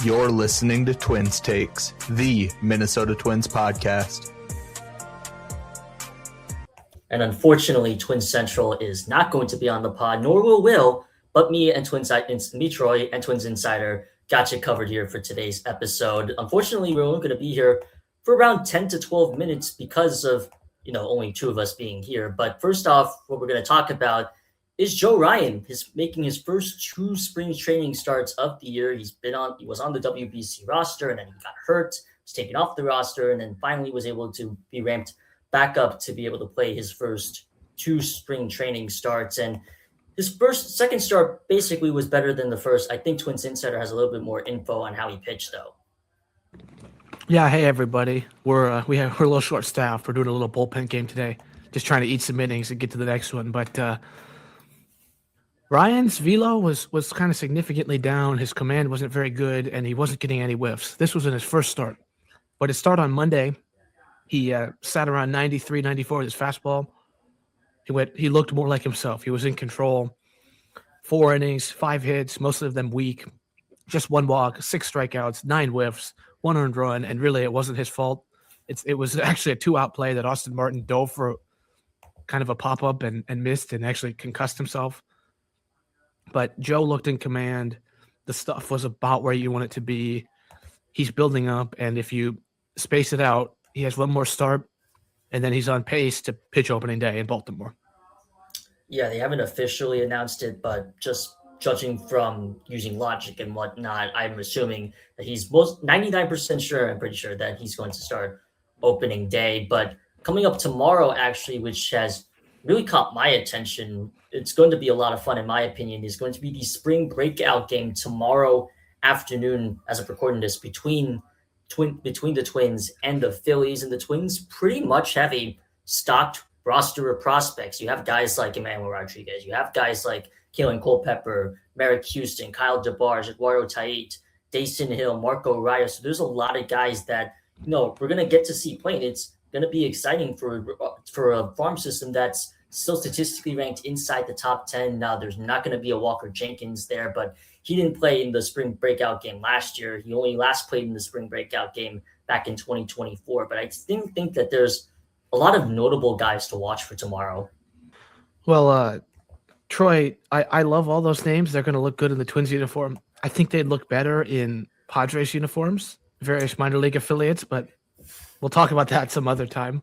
You're listening to Twins Takes, the Minnesota Twins podcast. And unfortunately, Twins Central is not going to be on the pod, nor will Will, but me, Troy, and Twins Insider got you covered here for today's episode. Unfortunately, we're only going to be here for around 10 to 12 minutes because of, only two of us being here. But first off, what we're going to talk about is Joe Ryan. He's making his first two spring training starts of the year. He was on the WBC roster, and then he got hurt, was taken off the roster, and then finally was able to be ramped back up to be able to play his first two spring training starts. And his second start basically was better than the first. I think Twins Insider has a little bit more info on how he pitched, though. Yeah, hey everybody. We're a little short-staffed. We're doing a little bullpen game today, just trying to eat some innings and get to the next one. But Ryan's velo was kind of significantly down. His command wasn't very good, and he wasn't getting any whiffs. This was in his first start. But his start on Monday, he sat around 93, 94 with his fastball. He looked more like himself. He was in control. 4 innings, 5 hits, most of them weak. Just 1 walk, 6 strikeouts, 9 whiffs, 1 earned run, and really it wasn't his fault. It was actually a 2-out play that Austin Martin dove for kind of a pop-up and missed and actually concussed himself. But Joe looked in command. The stuff was about where you want it to be. He's building up, and if you space it out, he has 1 more start, and then he's on pace to pitch opening day in Baltimore. Yeah, they haven't officially announced it, but just judging from using logic and whatnot, I'm assuming that he's 99% sure, I'm pretty sure, that he's going to start opening day. But coming up tomorrow, actually, which has really caught my attention, it's going to be a lot of fun, in my opinion, is going to be the spring breakout game tomorrow afternoon, as of recording this, between the Twins and the Phillies. And the Twins pretty much have a stocked roster of prospects. You have guys like Emmanuel Rodriguez. You have guys like Kalen Culpepper, Merrick Houston, Kyle DeBarge, Eduardo Tait, Dayson Hill, Marco Raya. So there's a lot of guys that, we're going to get to see playing. It's going to be exciting for a farm system that's still statistically ranked inside the top 10. Now, there's not going to be a Walker Jenkins there, but he didn't play in the spring breakout game last year. He only last played in the spring breakout game back in 2024. But I think that there's a lot of notable guys to watch for tomorrow. Well, Troy, I love all those names. They're going to look good in the Twins uniform. I think they'd look better in Padres uniforms, various minor league affiliates, but we'll talk about that some other time.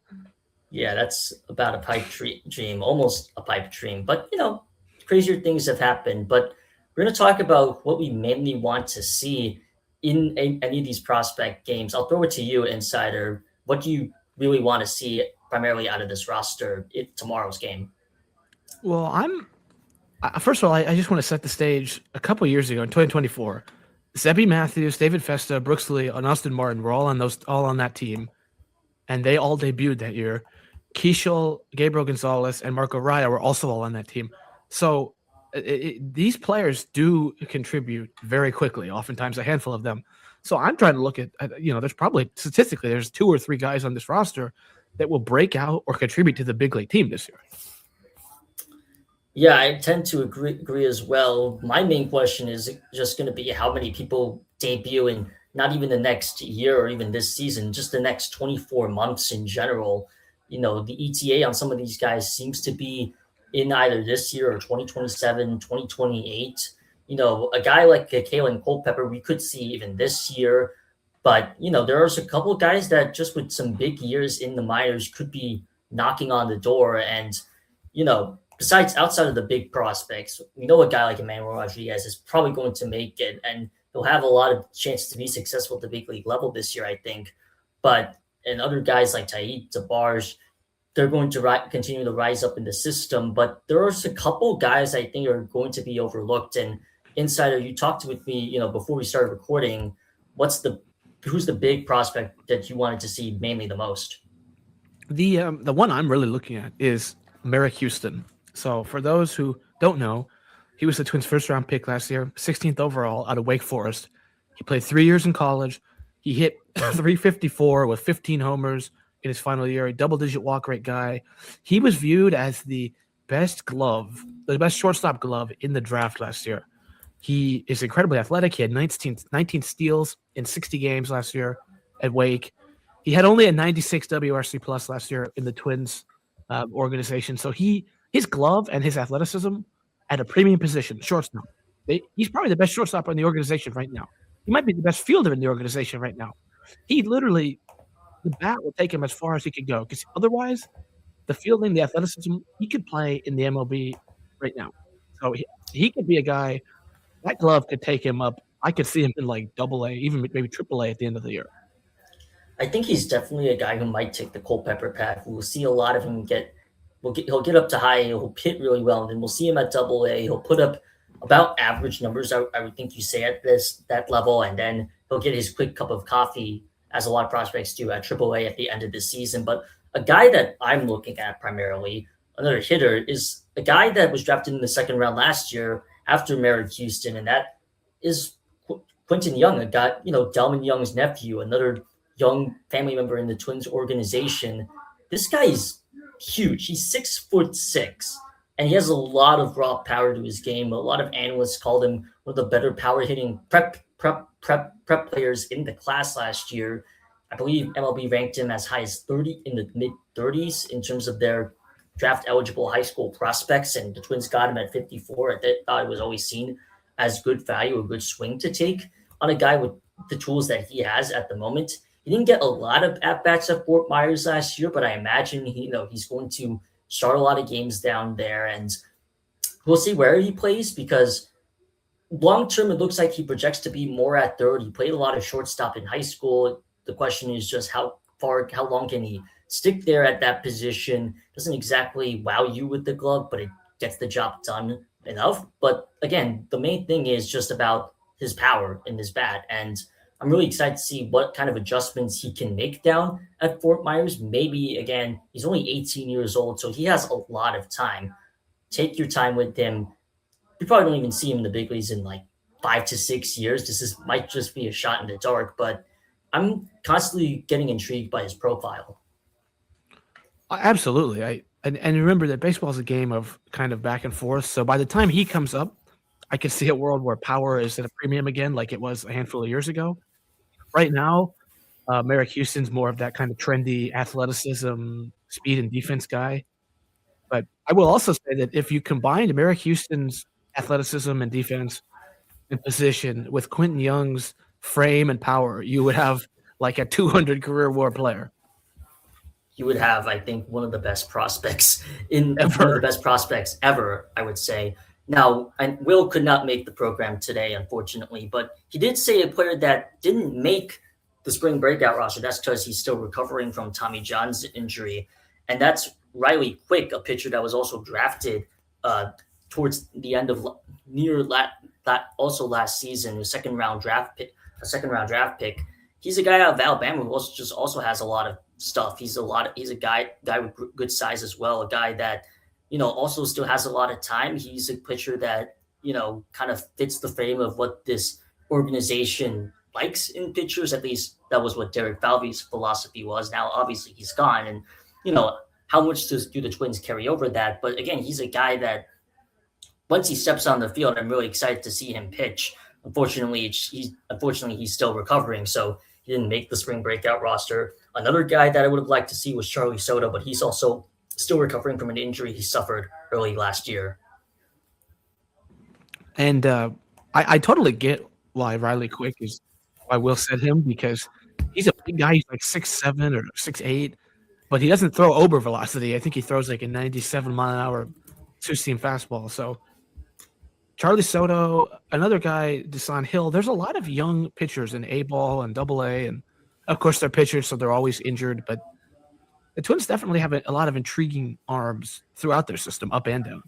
Yeah, that's about a pipe dream, almost a pipe dream. But, crazier things have happened. But we're going to talk about what we mainly want to see in any of these prospect games. I'll throw it to you, Insider. What do you really want to see primarily out of this roster in tomorrow's game? Well, first of all, I just want to set the stage. A couple years ago in 2024, Zebby Matthews, David Festa, Brooks Lee, and Austin Martin were all on that team, and they all debuted that year. Keishel, Gabriel Gonzalez, and Marco Raya were also all on that team. So these players do contribute very quickly, oftentimes a handful of them. So I'm trying to look at, there's probably statistically, there's 2 or 3 guys on this roster that will break out or contribute to the big league team this year. Yeah, I tend to agree as well. My main question is just going to be how many people debut in not even the next year or even this season, just the next 24 months in general. The ETA on some of these guys seems to be in either this year or 2027, 2028. A guy like Kalen Culpepper, we could see even this year. But, there are a couple of guys that just with some big years in the minors could be knocking on the door. And, besides outside of the big prospects, we know a guy like Emmanuel Rodriguez is probably going to make it, and he'll have a lot of chances to be successful at the big league level this year, I think. And other guys like Tait, DeBarge, they're going to continue to rise up in the system. But there are a couple guys I think are going to be overlooked. And Insider, you talked with me, before we started recording. Who's the big prospect that you wanted to see mainly the most? The one I'm really looking at is Merrick Houston. So for those who don't know, he was the Twins' first-round pick last year, 16th overall out of Wake Forest. He played 3 years in college. He hit 354 with 15 homers in his final year, a double-digit walk rate guy. He was viewed as the best shortstop glove in the draft last year. He is incredibly athletic. He had 19 steals in 60 games last year at Wake. He had only a 96 WRC plus last year in the Twins organization. So his glove and his athleticism at a premium position, shortstop. He's probably the best shortstop in the organization right now. He might be the best fielder in the organization right now. He literally, the bat will take him as far as he could go because otherwise, the fielding, the athleticism, he could play in the MLB right now. So he could be a guy. That glove could take him up. I could see him in like AA, even maybe AAA at the end of the year. I think he's definitely a guy who might take the Culpepper path. We'll see a lot of him he'll get up to high, he'll hit really well, and then we'll see him at AA. He'll put up about average numbers, I would think you say at that level, and then he'll get his quick cup of coffee, as a lot of prospects do at AAA at the end of the season. But a guy that I'm looking at primarily, another hitter, is a guy that was drafted in the second round last year after Merrick Houston, and that is Quentin Young, a guy, Delman Young's nephew, another young family member in the Twins organization. This guy is huge. He's 6'6", and he has a lot of raw power to his game. A lot of analysts called him one of the better power hitting prep players in the class last year. I believe MLB ranked him as high as 30 in the mid 30s in terms of their draft eligible high school prospects, and the Twins got him at 54. I thought it was always seen as good value, a good swing to take on a guy with the tools that he has at the moment. He didn't get a lot of at-bats at Fort Myers last year, but I imagine he's going to start a lot of games down there, and we'll see where he plays because long-term it looks like he projects to be more at third. He played a lot of shortstop in high school. The question is just how long can he stick there at that position? Doesn't exactly wow you with the glove, but it gets the job done enough. But again, the main thing is just about his power in his bat. And I'm really excited to see what kind of adjustments he can make down at Fort Myers. Maybe, again, he's only 18 years old, so he has a lot of time. Take your time with him. You probably don't even see him in the big leagues in like 5 to 6 years. Might just be a shot in the dark, but I'm constantly getting intrigued by his profile. Absolutely. And remember that baseball is a game of kind of back and forth. So by the time he comes up, I can see a world where power is at a premium again, like it was a handful of years ago. Right now, Merrick Houston's more of that kind of trendy athleticism, speed, and defense guy. But I will also say that if you combined Merrick Houston's athleticism and defense and position with Quentin Young's frame and power, you would have like a 200 career WAR player. You would have, I think, one of the best prospects ever, I would say. Now, and Will could not make the program today, unfortunately, but he did say a player that didn't make the spring breakout roster. That's because he's still recovering from Tommy John's injury. And that's Riley Quick, a pitcher that was also drafted towards the end of also last season, a second round draft pick. He's a guy out of Alabama who also has a lot of stuff. He's a guy with good size as well, a guy that also still has a lot of time. He's a pitcher that, kind of fits the frame of what this organization likes in pitchers. At least that was what Derek Falvey's philosophy was. Now, obviously, he's gone. And, how much do the Twins carry over that? But again, he's a guy that once he steps on the field, I'm really excited to see him pitch. Unfortunately, he's still recovering, so he didn't make the spring breakout roster. Another guy that I would have liked to see was Charlie Soto, but he's also still recovering from an injury he suffered early last year. And I totally get why Riley Quick is why Will said him, because he's a big guy. He's like 6'7" or 6'8", but he doesn't throw over velocity. I think he throws like a 97-mile-an-hour two-seam fastball. So Charlie Soto, another guy, Desan Hill. There's a lot of young pitchers in A-ball and AA, and of course they're pitchers, so they're always injured. But the Twins definitely have a lot of intriguing arms throughout their system, up and down.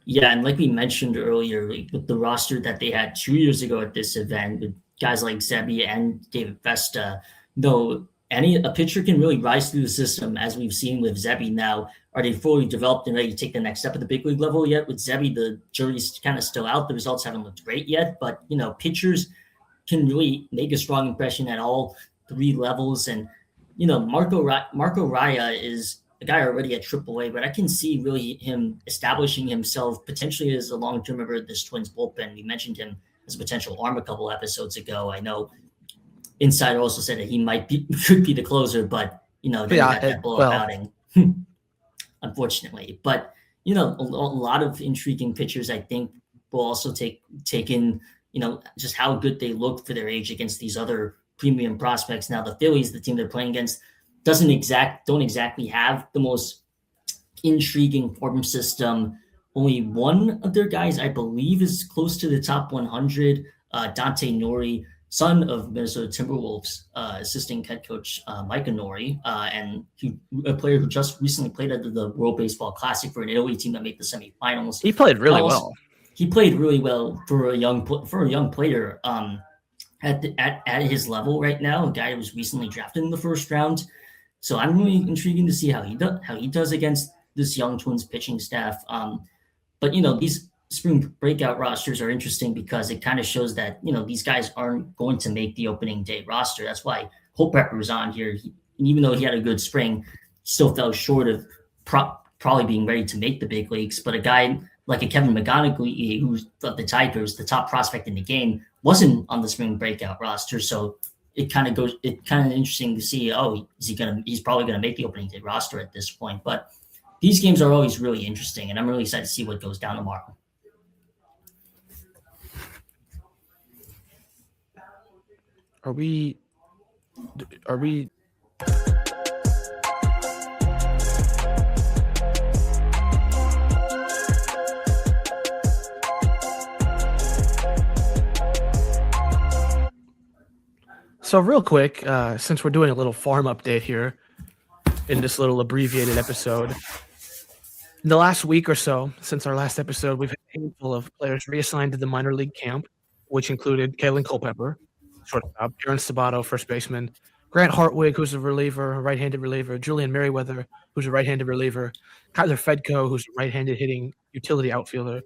Yeah, and like we mentioned earlier, with the roster that they had 2 years ago at this event, with guys like Zebi and David Vesta, though a pitcher can really rise through the system, as we've seen with Zebi now. Are they fully developed and ready to take the next step at the big league level yet? With Zebi, the jury's kind of still out. The results haven't looked great yet, but pitchers can really make a strong impression at all three levels. And Marco Raya is a guy already at AAA, but I can see really him establishing himself potentially as a long-term member of this Twins bullpen. We mentioned him as a potential arm a couple episodes ago. I know Insider also said that he could be the closer, but then he had that blow-up outing, unfortunately. But a lot of intriguing pitchers, I think, will also take in just how good they look for their age against these other premium prospects. Now the Phillies, the team they're playing against, don't exactly have the most intriguing farm system. Only one of their guys, I believe, is close to the top 100. Dante Nori, son of Minnesota Timberwolves assistant head coach Micah Nori, and a player who just recently played at the World Baseball Classic for an Italy team that made the semifinals. He played really well. He played really well for a young player at his level right now. A guy who was recently drafted in the first round. So I'm really intrigued to see how he does against this young Twins pitching staff. But these spring breakout rosters are interesting because it kind of shows that these guys aren't going to make the opening day roster. That's why Culpepper was on here. And even though he had a good spring, he still fell short of probably being ready to make the big leagues. But a guy like a Kevin McGonigal, who's of the Tigers, the top prospect in the game, wasn't on the spring breakout roster. So it's kind of interesting to see, he's probably going to make the opening day roster at this point. But these games are always really interesting, and I'm really excited to see what goes down tomorrow. Are we So real quick, since we're doing a little farm update here in this little abbreviated episode, in the last week or so, since our last episode, we've had a handful of players reassigned to the minor league camp, which included Kalen Culpepper, shortstop, Aaron Sabato, first baseman, Grant Hartwig, who's a reliever, a right-handed reliever, Julian Merriweather, who's a right-handed reliever, Kyler Fedko, who's a right-handed hitting utility outfielder,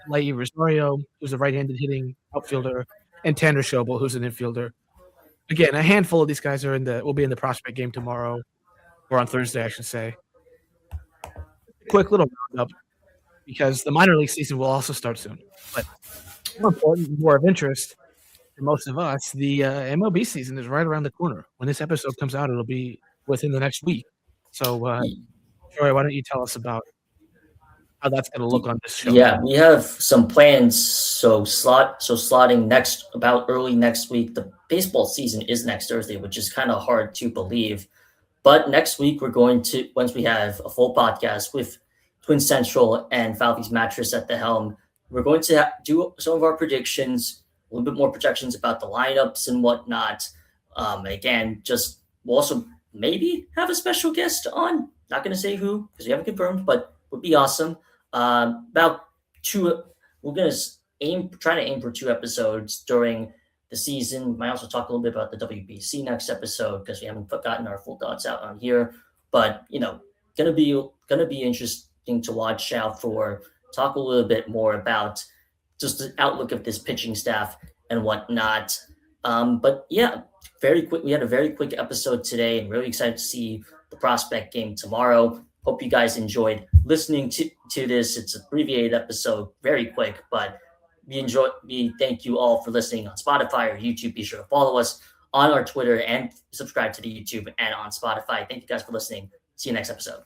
Lai Rosario, who's a right-handed hitting outfielder, and Tanner Schobel, who's an infielder. Again, a handful of these guys will be in the prospect game tomorrow, or on Thursday, I should say. Quick little roundup, because the minor league season will also start soon. But more important, more of interest to most of us, the MLB season is right around the corner. When this episode comes out, it'll be within the next week. So, Troy, why don't you tell us about how that's going to look on this show? Yeah, we have some plans. So slotting about early next week. The baseball season is next Thursday, which is kind of hard to believe. But next week, we're going to, once we have a full podcast with Twin Central and Falvey's Mattress at the helm, we're going to do some of our predictions, a little bit more projections about the lineups and whatnot. Again, we'll also maybe have a special guest on. Not going to say who because we haven't confirmed, but would be awesome. About two, we're going to try to aim for 2 episodes during the season. Might also talk a little bit about the WBC next episode because we haven't gotten our full thoughts out on here. But gonna be interesting to watch out for. Talk a little bit more about just the outlook of this pitching staff and whatnot. But yeah, very quick. We had a very quick episode today, and really excited to see the prospect game tomorrow. Hope you guys enjoyed listening to this. It's an abbreviated episode, very quick, but we thank you all for listening on Spotify or YouTube. Be sure to follow us on our Twitter and subscribe to the YouTube and on Spotify. Thank you guys for listening. See you next episode.